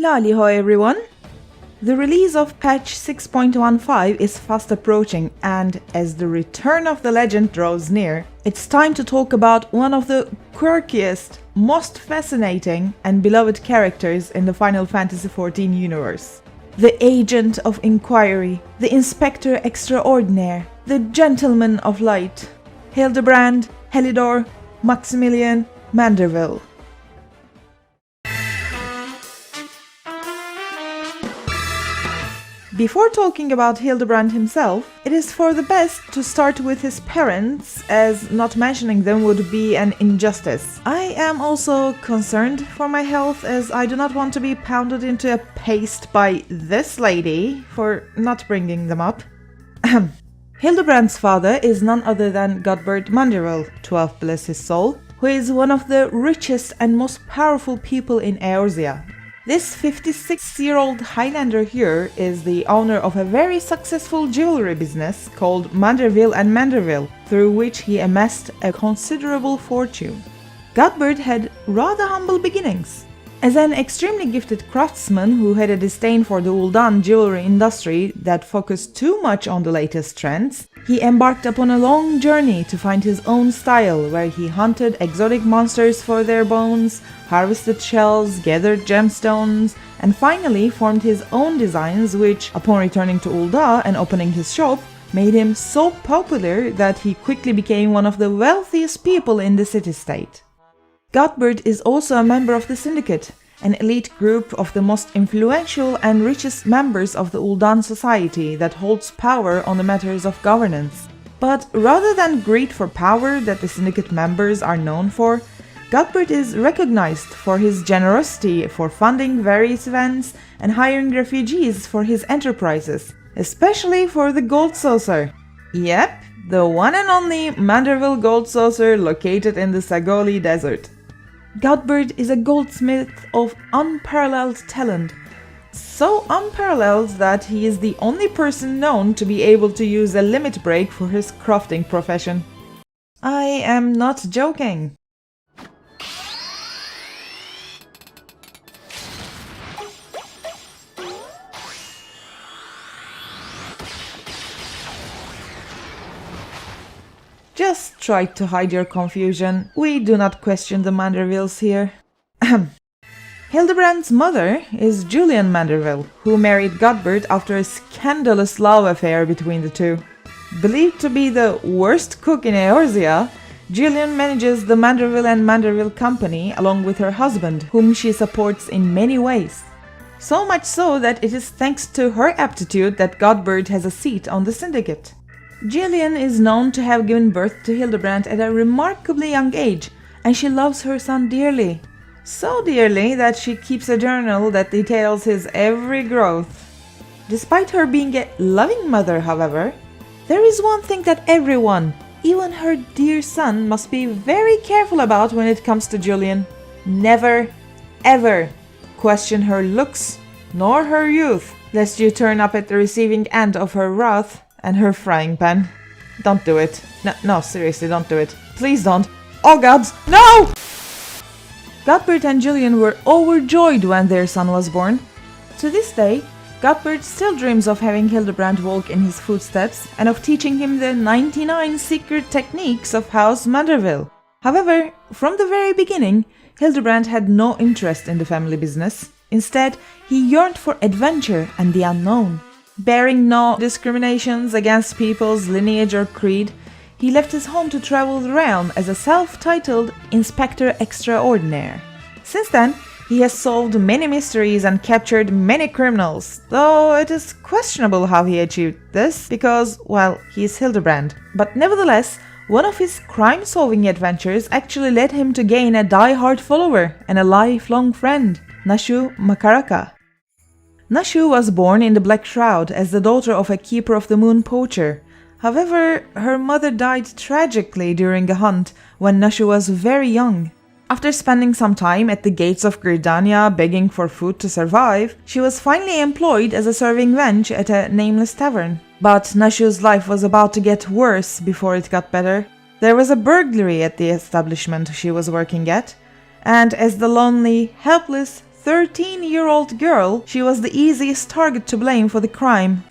Lali-ho everyone! The release of patch 6.15 is fast approaching, and as the return of the legend draws near, it's time to talk about one of the quirkiest, most fascinating and beloved characters in the Final Fantasy XIV universe. The Agent of Inquiry, the Inspector Extraordinaire, the Gentleman of Light, Hildibrand Julyan Manderville. Before talking about Hildibrand himself, it is for the best to start with his parents, as not mentioning them would be an injustice. I am also concerned for my health, as I do not want to be pounded into a paste by this lady for not bringing them up. Hildibrand's father is none other than Godbert Manderville, 12 bless his soul, who is one of the richest and most powerful people in Eorzea. This 56-year-old Highlander here is the owner of a very successful jewelry business called Manderville and Manderville, through which he amassed a considerable fortune. Godbert had rather humble beginnings. As an extremely gifted craftsman who had a disdain for the Ul'dah jewelry industry that focused too much on the latest trends, he embarked upon a long journey to find his own style, where he hunted exotic monsters for their bones, harvested shells, gathered gemstones, and finally formed his own designs which, upon returning to Ul'dah and opening his shop, made him so popular that he quickly became one of the wealthiest people in the city-state. Godbert is also a member of the Syndicate, an elite group of the most influential and richest members of the Ul'dah society that holds power on the matters of governance. But rather than greed for power that the Syndicate members are known for, Godbert is recognized for his generosity for funding various events and hiring refugees for his enterprises, especially for the Gold Saucer. Yep, the one and only Manderville Gold Saucer located in the Sagoli Desert. Godbert is a goldsmith of unparalleled talent, so unparalleled that he is the only person known to be able to use a limit break for his crafting profession. I am not joking. Just try to hide your confusion, we do not question the Mandervilles here. Hildibrand's mother is Julyan Manderville, who married Godbert after a scandalous love affair between the two. Believed to be the worst cook in Eorzea, Julyan manages the Manderville and Manderville company along with her husband, whom she supports in many ways. So much so that it is thanks to her aptitude that Godbert has a seat on the Syndicate. Julyan is known to have given birth to Hildibrand at a remarkably young age, and she loves her son dearly. So dearly that she keeps a journal that details his every growth. Despite her being a loving mother, however, there is one thing that everyone, even her dear son, must be very careful about when it comes to Julyan. Never, ever question her looks nor her youth, lest you turn up at the receiving end of her wrath and her frying pan. Don't do it. No, seriously, don't do it. Please don't. Oh gods, no! Godbert and Julyan were overjoyed when their son was born. To this day, Godbert still dreams of having Hildibrand walk in his footsteps and of teaching him the 99 secret techniques of House Manderville. However, from the very beginning, Hildibrand had no interest in the family business. Instead, he yearned for adventure and the unknown. Bearing no discriminations against people's lineage or creed, he left his home to travel the realm as a self-titled Inspector Extraordinaire. Since then, he has solved many mysteries and captured many criminals, though it is questionable how he achieved this because, well, he is Hildibrand. But nevertheless, one of his crime-solving adventures actually led him to gain a die-hard follower and a lifelong friend, Nashu Mhakaracca. Nashu was born in the Black Shroud as the daughter of a Keeper of the Moon poacher. However, her mother died tragically during a hunt when Nashu was very young. After spending some time at the gates of Gridania begging for food to survive, she was finally employed as a serving wench at a nameless tavern. But Nashu's life was about to get worse before it got better. There was a burglary at the establishment she was working at, and as the lonely, helpless, 13-year-old girl, she was the easiest target to blame for the crime.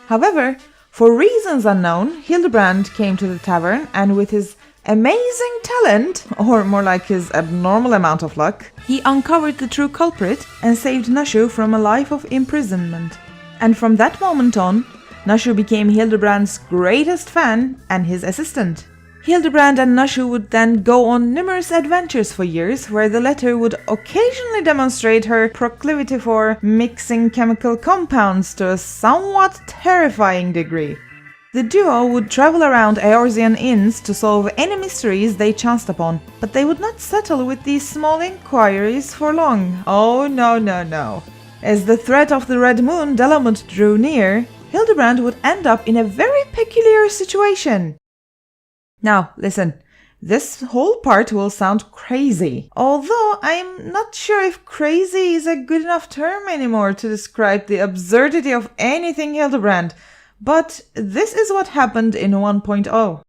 However, for reasons unknown, Hildibrand came to the tavern and with his amazing talent, or more like his abnormal amount of luck, he uncovered the true culprit and saved Nashu from a life of imprisonment. And from that moment on, Nashu became Hildibrand's greatest fan and his assistant. Hildibrand and Nashu would then go on numerous adventures for years, where the latter would occasionally demonstrate her proclivity for mixing chemical compounds to a somewhat terrifying degree. The duo would travel around Eorzean inns to solve any mysteries they chanced upon, but they would not settle with these small inquiries for long. Oh no. As the threat of the Red Moon Delamut drew near, Hildibrand would end up in a very peculiar situation. Now, listen, this whole part will sound crazy, although I'm not sure if crazy is a good enough term anymore to describe the absurdity of anything Hildibrand, but this is what happened in 1.0.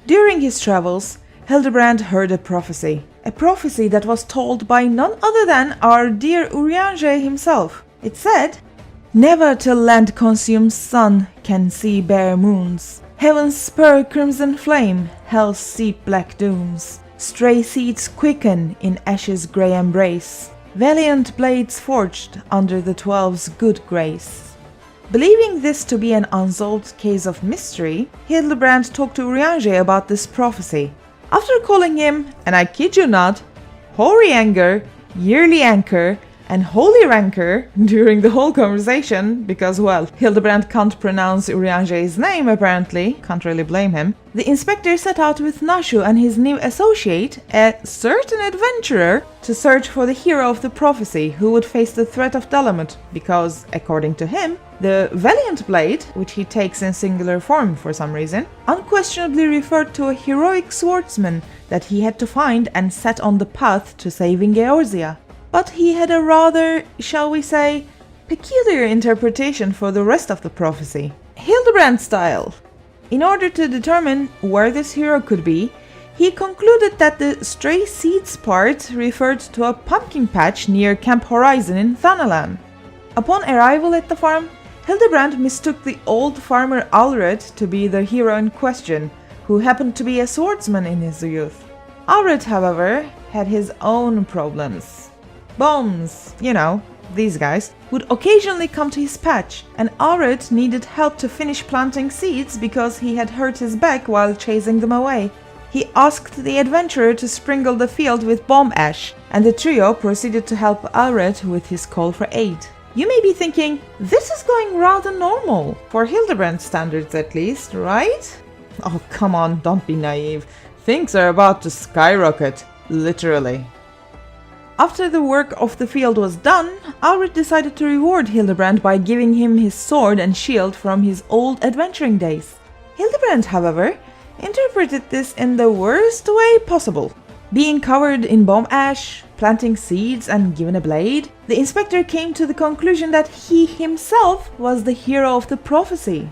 During his travels, Hildibrand heard a prophecy that was told by none other than our dear Urianger himself. It said, "Never till land consumes sun can see bare moons. Heaven spur crimson flame, hell's seep black dooms. Stray seeds quicken in ashes grey embrace. Valiant blades forged under the 12's good grace." Believing this to be an unsolved case of mystery, Hildibrand talked to Urianger about this prophecy. After calling him, and I kid you not, Hoary Anger, Yearly Anchor, and Holy Rancor during the whole conversation, because, well, Hildibrand can't pronounce Urianger's name apparently, can't really blame him, the inspector set out with Nashu and his new associate, a certain adventurer, to search for the hero of the prophecy who would face the threat of Delamut, because, according to him, the Valiant Blade, which he takes in singular form for some reason, unquestionably referred to a heroic swordsman that he had to find and set on the path to saving Eorzea. But he had a rather, shall we say, peculiar interpretation for the rest of the prophecy. Hildibrand style. In order to determine where this hero could be, he concluded that the stray seeds part referred to a pumpkin patch near Camp Horizon in Thanalan. Upon arrival at the farm, Hildibrand mistook the old farmer Alred to be the hero in question, who happened to be a swordsman in his youth. Alred, however, had his own problems. Bombs, you know, these guys, would occasionally come to his patch, and Alred needed help to finish planting seeds because he had hurt his back while chasing them away. He asked the adventurer to sprinkle the field with bomb ash, and the trio proceeded to help Alred with his call for aid. You may be thinking, this is going rather normal, for Hildibrand standards at least, right? Oh, come on, don't be naive. Things are about to skyrocket, literally. After the work of the field was done, Alred decided to reward Hildibrand by giving him his sword and shield from his old adventuring days. Hildibrand, however, interpreted this in the worst way possible. Being covered in bomb ash, planting seeds, and given a blade, the inspector came to the conclusion that he himself was the hero of the prophecy.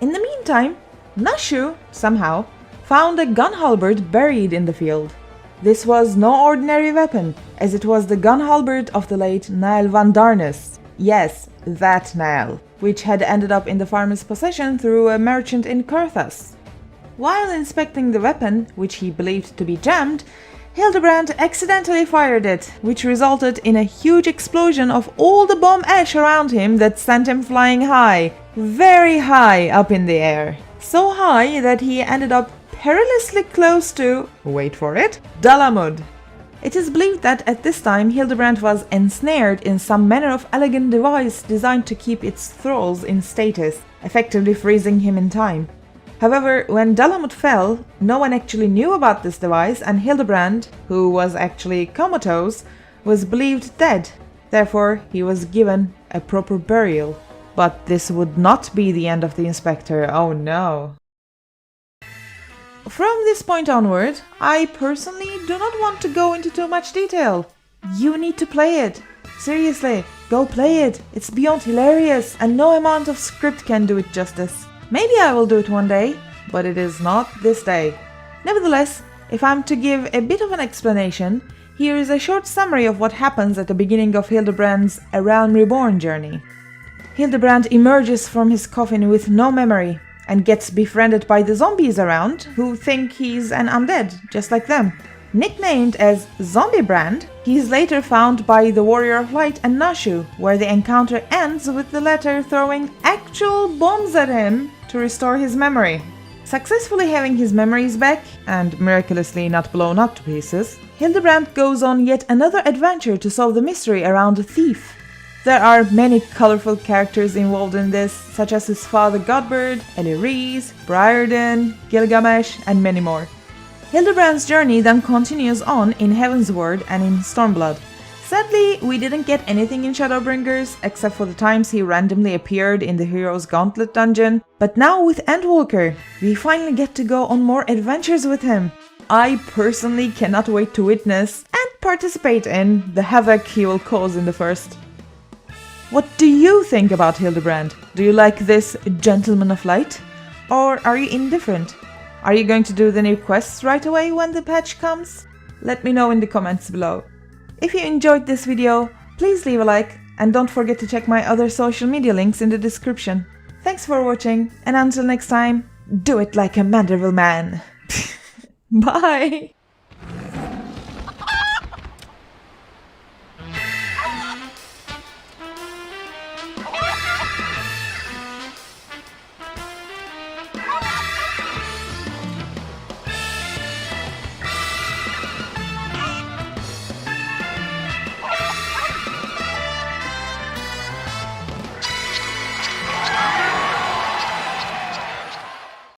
In the meantime, Nashu, somehow, found a gun halberd buried in the field. This was no ordinary weapon, as it was the gun halberd of the late Niall van Darnus. Yes, that Niall, which had ended up in the farmer's possession through a merchant in Curthas. While inspecting the weapon, which he believed to be jammed, Hildibrand accidentally fired it, which resulted in a huge explosion of all the bomb ash around him that sent him flying high, very high up in the air. So high that he ended up perilously close to, wait for it, Delamut. It is believed that at this time Hildibrand was ensnared in some manner of elegant device designed to keep its thralls in status, effectively freezing him in time. However, when Delamut fell, no one actually knew about this device, and Hildibrand, who was actually comatose, was believed dead. Therefore, he was given a proper burial. But this would not be the end of the inspector, oh no. From this point onward, I personally do not want to go into too much detail. You need to play it. Seriously, go play it. It's beyond hilarious, and no amount of script can do it justice. Maybe I will do it one day, but it is not this day. Nevertheless, if I'm to give a bit of an explanation, Here is a short summary of what happens at the beginning of Hildibrand's A Realm Reborn journey. Hildibrand emerges from his coffin with no memory and gets befriended by the zombies around, who think he's an undead, just like them. Nicknamed as Zombiebrand, he is later found by the Warrior of Light and Nashu, where the encounter ends with the latter throwing actual bombs at him to restore his memory. Successfully having his memories back, and miraculously not blown up to pieces, Hildibrand goes on yet another adventure to solve the mystery around the thief. There are many colorful characters involved in this, such as his father Godbert, Elirese, Briarden, Gilgamesh, and many more. Hildibrand's journey then continues on in Heavensward and in Stormblood. Sadly, we didn't get anything in Shadowbringers, except for the times he randomly appeared in the Hero's Gauntlet dungeon, but now with Endwalker, we finally get to go on more adventures with him. I personally cannot wait to witness and participate in the havoc he will cause in the first. What do you think about Hildibrand? Do you like this Gentleman of Light? Or are you indifferent? Are you going to do the new quests right away when the patch comes? Let me know in the comments below. If you enjoyed this video, please leave a like and don't forget to check my other social media links in the description. Thanks for watching, and until next time, do it like a Manderville man. Bye!